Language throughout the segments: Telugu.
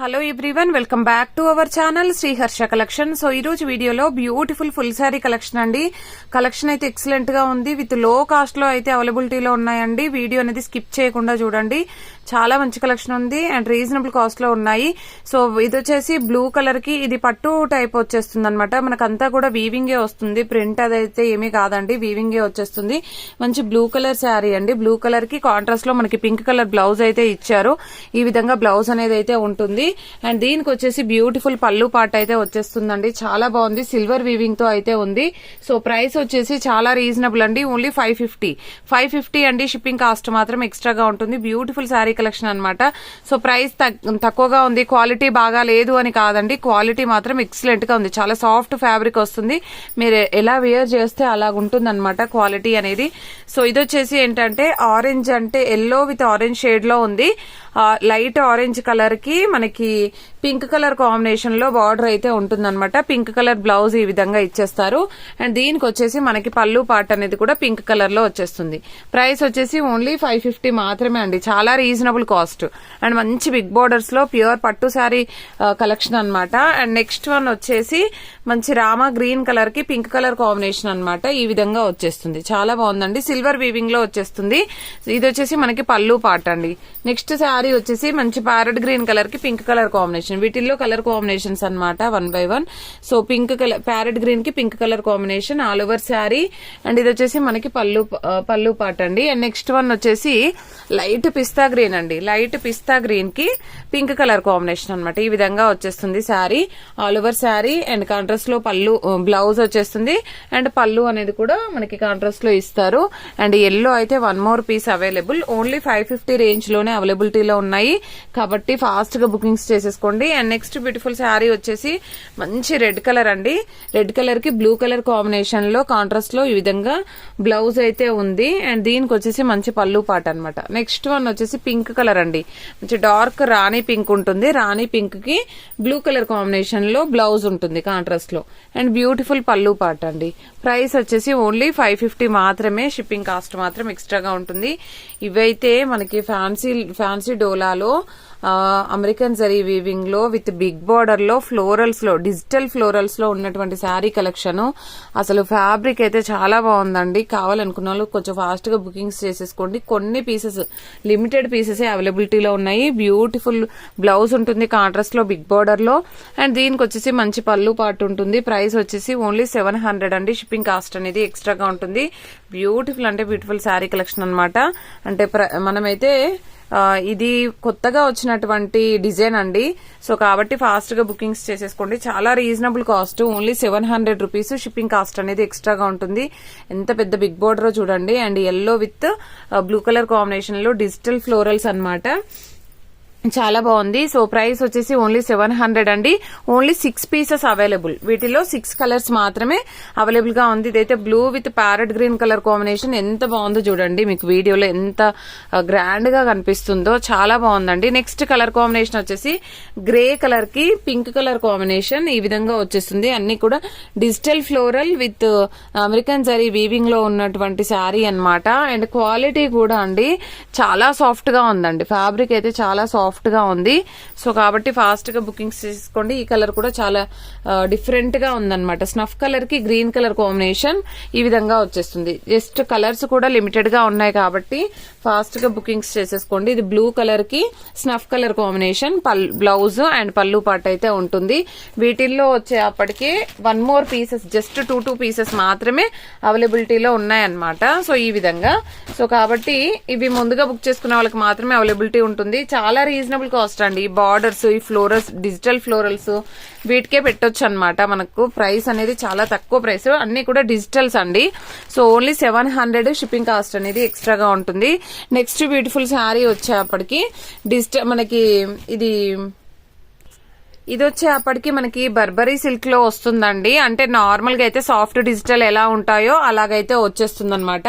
Hello everyone, welcome back to our channel Shri Harsha collection. So ఈ రోజు వీడియోలో బ్యూటిఫుల్ ఫుల్ శారీ కలెక్షన్ అండి. కలెక్షన్ అయితే ఎక్సలెంట్ గా ఉంది. విత్ లో కాస్ట్ లో అయితే అవైలబిలిటీలో ఉన్నాయండి. వీడియో అనేది స్కిప్ చేయకుండా చూడండి. చాలా మంచి కలెక్షన్ ఉంది అండ్ రీజనబుల్ కాస్ట్ లో ఉన్నాయి. సో ఇది వచ్చేసి బ్లూ కలర్ కి ఇది పట్టు టైప్ వచ్చేస్తుంది అనమాట. మనకంతా కూడా వీవింగే వస్తుంది. ప్రింట్ అదైతే ఏమీ కాదండి, వీవింగే వచ్చేస్తుంది. మంచి బ్లూ కలర్ శారీ అండి. బ్లూ కలర్ కి కాంట్రాస్ట్ లో మనకి పింక్ కలర్ బ్లౌజ్ అయితే ఇచ్చారు. ఈ విధంగా బ్లౌజ్ అనేది అయితే ఉంటుంది. అండ్ దీనికి వచ్చేసి బ్యూటిఫుల్ పళ్ళు పాట అయితే వచ్చేస్తుందండి. చాలా బాగుంది. సిల్వర్ వీవింగ్ తో అయితే ఉంది. సో ప్రైస్ వచ్చేసి చాలా రీజనబుల్ అండి. ఓన్లీ 550 అండి. షిప్పింగ్ కాస్ట్ మాత్రం ఎక్స్ట్రాగా ఉంటుంది. బ్యూటిఫుల్ శారీ కలెక్షన్ అనమాట. సో ప్రైస్ తక్కువగా ఉంది. క్వాలిటీ బాగా లేదు అని కాదండి, క్వాలిటీ మాత్రం ఎక్సలెంట్ గా ఉంది. చాలా సాఫ్ట్ ఫ్యాబ్రిక్ వస్తుంది. మీరు ఎలా వేర్ చేస్తే అలా ఉంటుంది అనమాట క్వాలిటీ అనేది. సో ఇది వచ్చేసి ఏంటంటే ఆరెంజ్ అంటే ఎల్లో విత్ ఆరెంజ్ షేడ్ లో ఉంది. లైట్ ఆరెంజ్ కలర్ కి మనకి పింక్ కలర్ కాంబినేషన్ లో బార్డర్ అయితే ఉంటుందన్నమాట. పింక్ కలర్ బ్లౌజ్ ఈ విధంగా ఇచ్చేస్తారు. అండ్ దీనికి వచ్చేసి మనకి పళ్ళు పార్ట్ అనేది కూడా పింక్ కలర్ లో వచ్చేస్తుంది. ప్రైస్ వచ్చేసి ఓన్లీ 550 మాత్రమే అండి. చాలా రీజనబుల్ కాస్ట్ అండ్ మంచి బిగ్ బోర్డర్స్ లో ప్యూర్ పట్టు శారీ కలెక్షన్ అనమాట. అండ్ నెక్స్ట్ వన్ వచ్చేసి మంచి రామా గ్రీన్ కలర్ కి పింక్ కలర్ కాంబినేషన్ అనమాట. ఈ విధంగా వచ్చేస్తుంది. చాలా బాగుందండి. సిల్వర్ వీవింగ్ లో వచ్చేస్తుంది. ఇది వచ్చేసి మనకి పళ్ళు పార్ట్ అండి. నెక్స్ట్ శారీ వచ్చేసి మంచి ప్యారెట్ గ్రీన్ కలర్ కి పింక్ కలర్ కాంబినేషన్. వీటిల్లో కలర్ కాంబినేషన్స్ అనమాట 1 by 1. So pink colour parrot green కి pink colour combination all over saree. And ఇది వచ్చేసి మనకి పళ్ళు పార్ట్ అండి. అండ్ నెక్స్ట్ వన్ వచ్చేసి లైట్ పిస్తా గ్రీన్ అండి. లైట్ పిస్తా గ్రీన్ కి పింక్ కలర్ కాంబినేషన్ అనమాట. ఈ విధంగా వచ్చేస్తుంది saree all over saree. And contrast లో పళ్ళు బ్లౌజ్ వచ్చేస్తుంది. అండ్ పళ్ళు అనేది కూడా మనకి కాంట్రాస్ట్ లో ఇస్తారు. అండ్ ఎల్లో అయితే 1 more piece available. Only 550 range లోనే అవైలబిలిటీలో ఉన్నాయి కాబట్టి ఫాస్ట్ గా బుకింగ్స్ చేసేసుకోండి. అండ్ నెక్స్ట్ బ్యూటిఫుల్ శారీ వచ్చేసి మంచి రెడ్ కలర్ అండి. రెడ్ కలర్ కి బ్లూ కలర్ కాంబినేషన్ లో కాంట్రాస్ట్ లో ఈ విధంగా బ్లౌజ్ అయితే ఉంది. అండ్ దీనికి వచ్చేసి మంచి పళ్ళు పాట అనమాట. నెక్స్ట్ వన్ వచ్చేసి పింక్ కలర్ అండి. మంచి డార్క్ రాణి పింక్ ఉంటుంది. రాణి పింక్ కి బ్లూ కలర్ కాంబినేషన్ లో బ్లౌజ్ ఉంటుంది కాంట్రాస్ట్ లో. అండ్ బ్యూటిఫుల్ పళ్ళు పాట అండి. ప్రైస్ వచ్చేసి ఓన్లీ 550 మాత్రమే. షిప్పింగ్ కాస్ట్ మాత్రం ఎక్స్ట్రాగా ఉంటుంది. ఇవైతే మనకి ఫ్యాన్సీ డోలాలో అమెరికన్ జరీ వీవింగ్ లో విత్ బిగ్ బార్డర్ లో ఫ్లోరల్స్ లో డిజిటల్ ఫ్లోరల్స్ లో ఉన్నటువంటి శారీ కలెక్షన్. అసలు ఫ్యాబ్రిక్ అయితే చాలా బాగుందండి. కావాలనుకున్న వాళ్ళు కొంచెం ఫాస్ట్ గా బుకింగ్స్ చేసేసుకోండి. కొన్ని పీసెస్ లిమిటెడ్ పీసెస్ అవైలబిలిటీలో ఉన్నాయి. బ్యూటిఫుల్ బ్లౌజ్ ఉంటుంది కాంట్రాస్ట్ లో బిగ్ బార్డర్ లో. అండ్ దీనికి వచ్చేసి మంచి పళ్ళు పార్ట్ ఉంటుంది. ప్రైస్ వచ్చేసి ఓన్లీ 700 అండి. షిప్పింగ్ కాస్ట్ అనేది ఎక్స్ట్రాగా ఉంటుంది. బ్యూటిఫుల్ అంటే బ్యూటిఫుల్ శారీ కలెక్షన్ అనమాట. అంటే మనమైతే ఇది కొత్తగా వచ్చినటువంటి డిజైన్ అండి. సో కాబట్టి ఫాస్ట్ గా బుకింగ్స్ చేసేసుకోండి. చాలా reasonable cost. Only 700 rupees. Shipping cost అనేది ఎక్స్ట్రాగా ఉంటుంది. ఎంత పెద్ద బిగ్ బోర్డర్ చూడండి. And yellow with blue colour combination లో డిజిటల్ ఫ్లోరల్స్ అన్నమాట. చాలా బాగుంది. సో ప్రైస్ వచ్చేసి ఓన్లీ 700 అండి. Only 6 pieces available. వీటిలో 6 కలర్స్ మాత్రమే అవైలబుల్ గా ఉంది. ఇదైతే blue with parrot green colour combination. ఎంత బాగుందో చూడండి. మీకు వీడియోలో ఎంత గ్రాండ్ గా కనిపిస్తుందో చాలా బాగుందండి. నెక్స్ట్ కలర్ కాంబినేషన్ వచ్చేసి గ్రే కలర్ కి పింక్ కలర్ కాంబినేషన్. ఈ విధంగా వచ్చేస్తుంది. అన్ని కూడా digital floral with American zari weaving లో ఉన్నటువంటి శారీ అన్నమాట. అండ్ క్వాలిటీ కూడా అండి చాలా సాఫ్ట్ గా ఉందండి. ఫ్యాబ్రిక్ అయితే చాలా సాఫ్ట్ గా ఉంది. సో కాబట్టి ఫాస్ట్ గా బుకింగ్స్ చేసుకోండి. ఈ కలర్ కూడా చాలా డిఫరెంట్ గా ఉందన్నమాట. స్నఫ్ కలర్ కి గ్రీన్ కలర్ కాంబినేషన్ ఈ విధంగా వచ్చేస్తుంది. జస్ట్ కలర్స్ కూడా లిమిటెడ్ గా ఉన్నాయి కాబట్టి ఫాస్ట్ గా బుకింగ్స్ చేసేసుకోండి. ఇది బ్లూ కలర్ కి snuff colour combination blouse and పళ్ళు పార్ట్ అయితే ఉంటుంది. వీటిల్లో వచ్చేప్పటికి 1 more పీసెస్ జస్ట్ 2 పీసెస్ మాత్రమే అవైలబిలిటీలో ఉన్నాయన్నమాట. సో ఈ విధంగా. సో కాబట్టి ఇవి ముందుగా బుక్ చేసుకున్న వాళ్ళకి మాత్రమే అవైలబిలిటీ ఉంటుంది. చాలా రీజనబుల్ కాస్ట్ అండి. బార్డర్స్ ఈ ఫ్లోరల్స్ డిజిటల్ ఫ్లోరల్స్ వీటికే పెట్టొచ్చు అనమాట. మనకు ప్రైస్ అనేది చాలా తక్కువ ప్రైస్. అన్ని కూడా డిజిటల్స్ అండి. సో ఓన్లీ 700 షిప్పింగ్ కాస్ట్ అనేది ఎక్స్ట్రాగా ఉంటుంది. నెక్స్ట్ బ్యూటిఫుల్ శారీ వచ్చేప్పటికి డిజిటల్ మనకి ఇది ఇది వచ్చేప్పటికి మనకి బర్బరీ సిల్క్ లో వస్తుందండి. అంటే నార్మల్ గా అయితే సాఫ్ట్ డిజిటల్ ఎలా ఉంటాయో అలాగైతే వచ్చేస్తుంది అనమాట.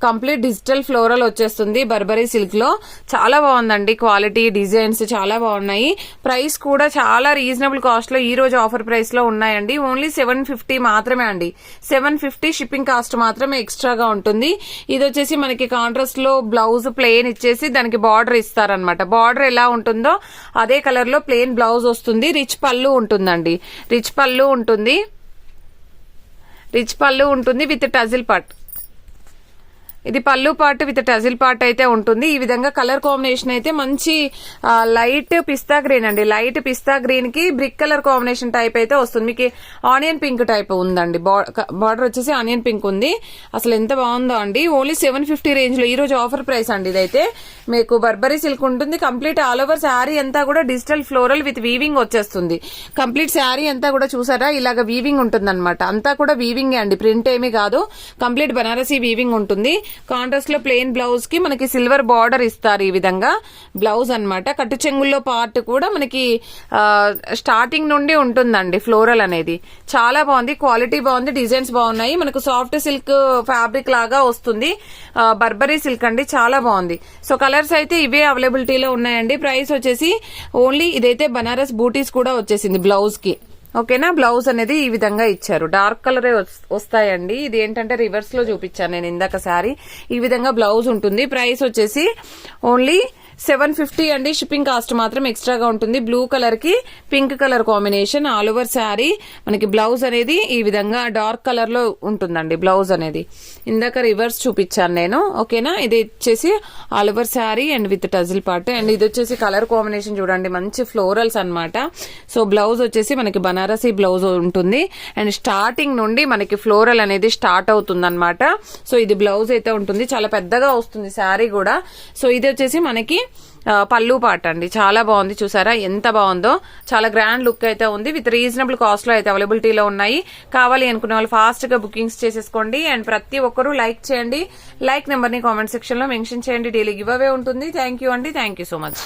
కంప్లీట్ డిజిటల్ ఫ్లోరల్ వచ్చేస్తుంది బర్బరీ సిల్క్ లో. చాలా బాగుందండి, క్వాలిటీ డిజైన్స్ చాలా బాగున్నాయి. ప్రైస్ కూడా చాలా రీజనబుల్ కాస్ట్ లో ఈ రోజు ఆఫర్ ప్రైస్ లో ఉన్నాయండి. ఓన్లీ 750 మాత్రమే అండి. 750 షిప్పింగ్ కాస్ట్ మాత్రమే ఎక్స్ట్రాగా ఉంటుంది. ఇది వచ్చేసి మనకి కాంట్రాస్ట్ లో బ్లౌజ్ ప్లెయిన్ ఇచ్చేసి దానికి బార్డర్ ఇస్తారనమాట. బార్డర్ ఎలా ఉంటుందో అదే కలర్ లో ప్లెయిన్ బ్లౌజ్ వస్తుంది. రిచ్ పళ్ళు ఉంటుందండి. రిచ్ పళ్ళు ఉంటుంది విత్ టజిల్ పార్ట్. ఇది పళ్ళు పార్ట్ విత్ టజిల్ పార్ట్ అయితే ఉంటుంది. ఈ విధంగా కలర్ కాంబినేషన్ అయితే మంచి లైట్ పిస్తా గ్రీన్ అండి. లైట్ పిస్తా గ్రీన్ కి బ్రిక్ కలర్ కాంబినేషన్ టైప్ అయితే వస్తుంది. మీకు ఆనియన్ పింక్ టైప్ ఉందండి. బార్డర్ వచ్చేసి ఆనియన్ పింక్ ఉంది. అసలు ఎంత బాగుందో అండి. ఓన్లీ 750 రేంజ్ లో ఈ రోజు ఆఫర్ ప్రైస్ అండి. ఇదైతే మీకు బర్బరీ సిల్క్ ఉంటుంది. కంప్లీట్ ఆల్ ఓవర్ శారీ అంతా కూడా డిజిటల్ ఫ్లోరల్ విత్ వీవింగ్ వచ్చేస్తుంది. కంప్లీట్ శారీ అంతా కూడా చూసారా ఇలాగ వీవింగ్ ఉంటుంది అనమాట. అంతా కూడా వీవింగ్ అండి, ప్రింట్ ఏమీ కాదు. కంప్లీట్ బనారసీ వీవింగ్ ఉంటుంది. కాంట్రాస్ట్ లో ప్లెయిన్ బ్లౌజ్ కి మనకి సిల్వర్ బార్డర్ ఇస్తారు. ఈ విధంగా బ్లౌజ్ అన్నమాట. కట్టు చెంగుల్లో పార్ట్ కూడా మనకి స్టార్టింగ్ నుండి ఉంటుందండి ఫ్లోరల్ అనేది. చాలా బాగుంది, క్వాలిటీ బాగుంది, డిజైన్స్ బాగున్నాయి. మనకు సాఫ్ట్ సిల్క్ ఫ్యాబ్రిక్ లాగా వస్తుంది. బర్బరీ సిల్క్ అండి, చాలా బాగుంది. సో కలర్స్ అయితే ఇవే అవైలబిలిటీలో ఉన్నాయండి. ప్రైస్ వచ్చేసి ఓన్లీ ఇదైతే బనారస్ బూటీస్ కూడా వచ్చేసింది బ్లౌజ్ కి. ఓకేనా, బ్లౌజ్ అనేది ఈ విధంగా ఇచ్చారు. డార్క్ కలరే వస్తాయండి. ఇది ఏంటంటే రివర్స్ లో చూపించాను నేను ఇందాక శారీ. ఈ విధంగా బ్లౌజ్ ఉంటుంది. ప్రైస్ వచ్చేసి ఓన్లీ 750 అండి. షిప్పింగ్ కాస్ట్ మాత్రం ఎక్స్ట్రాగా ఉంటుంది. బ్లూ కలర్ కి pink colour combination all over sari. మనకి బ్లౌజ్ అనేది ఈ విధంగా డార్క్ కలర్ లో ఉంటుందండి. బ్లౌజ్ అనేది ఇందాక రివర్స్ చూపించాను నేను. ఓకేనా, ఇది వచ్చేసి all over saree and with టజిల్ part. And ఇది వచ్చేసి కలర్ కాంబినేషన్ చూడండి, మంచి ఫ్లోరల్స్ అన్నమాట. సో బ్లౌజ్ వచ్చేసి మనకి బనారసీ బ్లౌజ్ ఉంటుంది. అండ్ స్టార్టింగ్ నుండి మనకి ఫ్లోరల్ అనేది స్టార్ట్ అవుతుంది అనమాట. సో ఇది బ్లౌజ్ అయితే ఉంటుంది. చాలా పెద్దగా వస్తుంది శారీ కూడా. సో ఇది వచ్చేసి మనకి పళ్ళు పాట అండి. చాలా బాగుంది, చూసారా ఎంత బాగుందో. చాలా గ్రాండ్ లుక్ అయితే ఉంది. విత్ రీజనబుల్ కాస్ట్ లో అయితే అవైలబిలిటీలో ఉన్నాయి. కావాలి అనుకునే వాళ్ళు ఫాస్ట్ గా బుకింగ్స్ చేసేసుకోండి. అండ్ ప్రతి ఒక్కరూ లైక్ చేయండి. లైక్ నెంబర్ ని కామెంట్ సెక్షన్ లో మెన్షన్ చేయండి. డైలీ గివ్ అవే ఉంటుంది. థ్యాంక్ యూ అండి. Thank you so much.